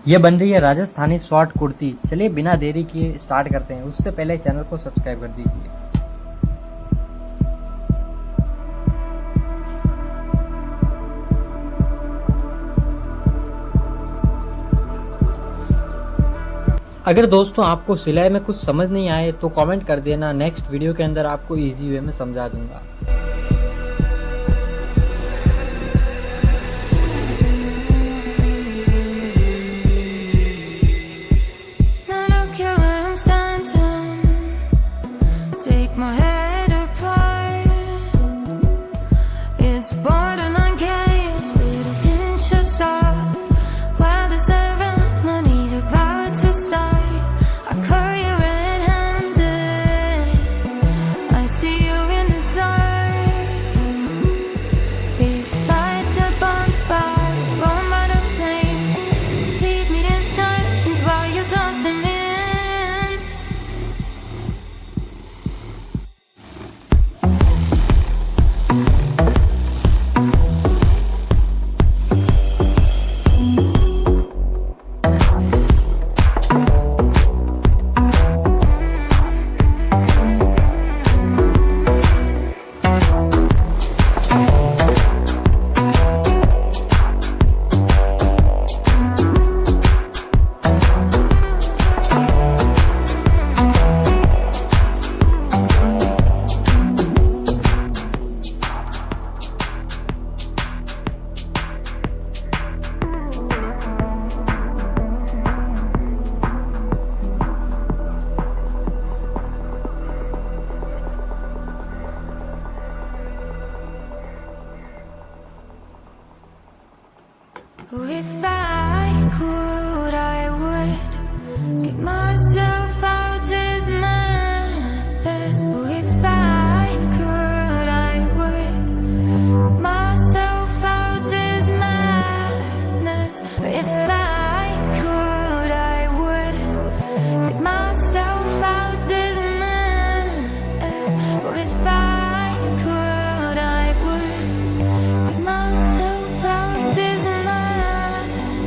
ये बन रही है राजस्थानी शॉर्ट कुर्ती। चलिए बिना देरी किए स्टार्ट करते हैं। उससे पहले चैनल को सब्सक्राइब कर दीजिए। अगर दोस्तों आपको सिलाई में कुछ समझ नहीं आए तो कमेंट कर देना, नेक्स्ट वीडियो के अंदर आपको इजी वे में समझा दूंगा। If I could, I would get myself out this mess. If I could, I would get myself out this madness. If I could, I would get myself out this mess. If I could, I would get myself out this madness.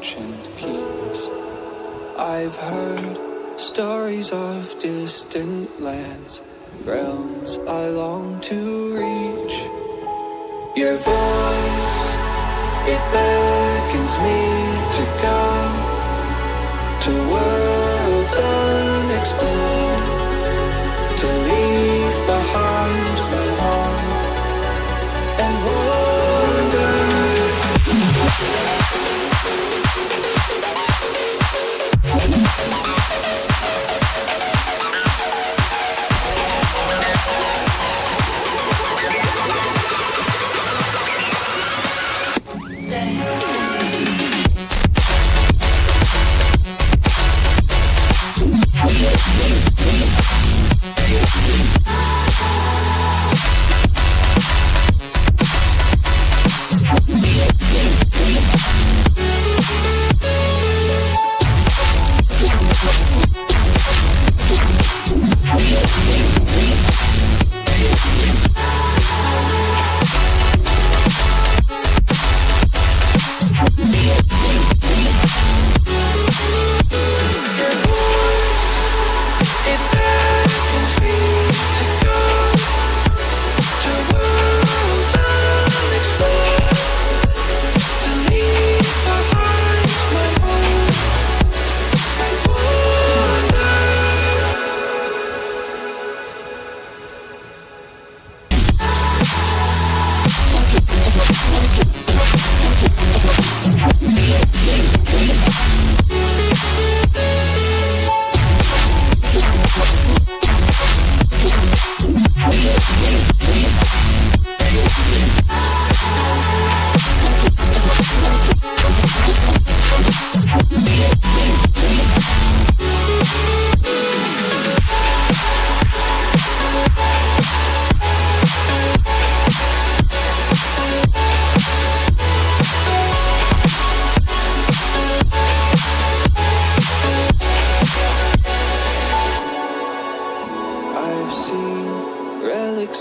ancient kings. I've heard stories of distant lands, realms I long to reach. Your voice, it beckons me to go to worlds unexplored, to leave behind my home and wander.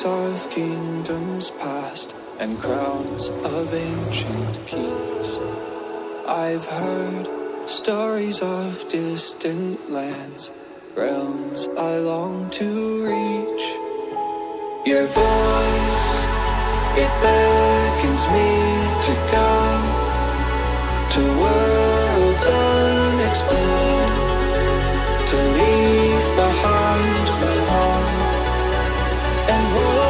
Of kingdoms past and crowns of ancient kings. I've heard stories of distant lands, realms I long to reach. Your voice, it beckons me to go to worlds unexplored, to leave behind my home and wander.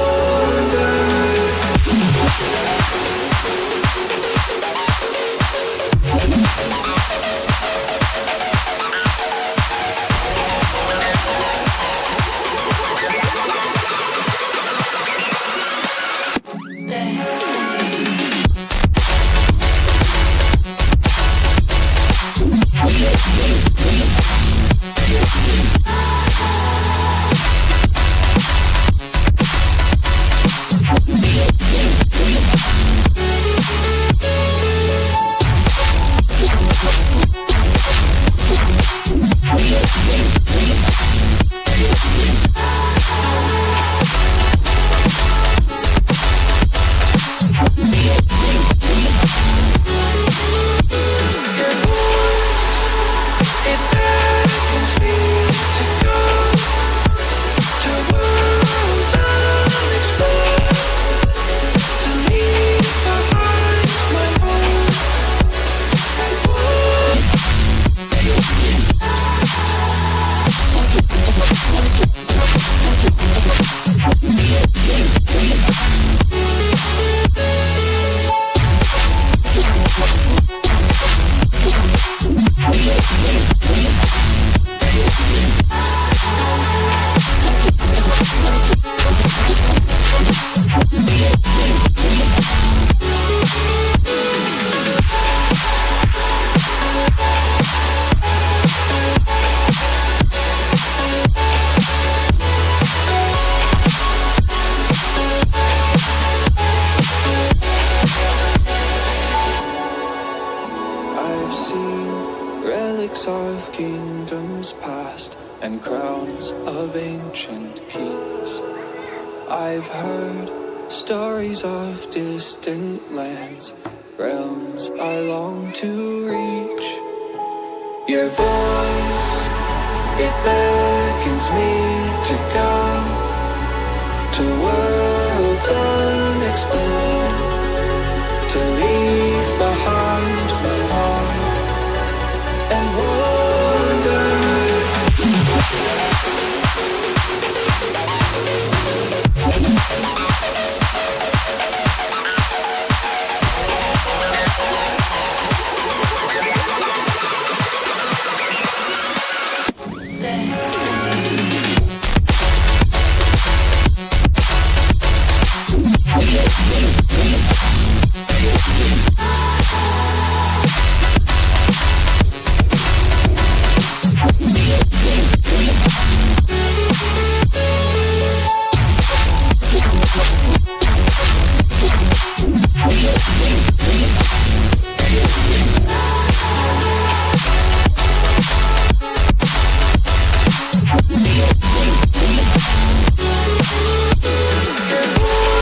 Of kingdoms past and crowns of ancient kings. I've heard stories of distant lands, realms I long to reach. Your voice, it beckons me to go to worlds unexplored, to leave behind my heart and walk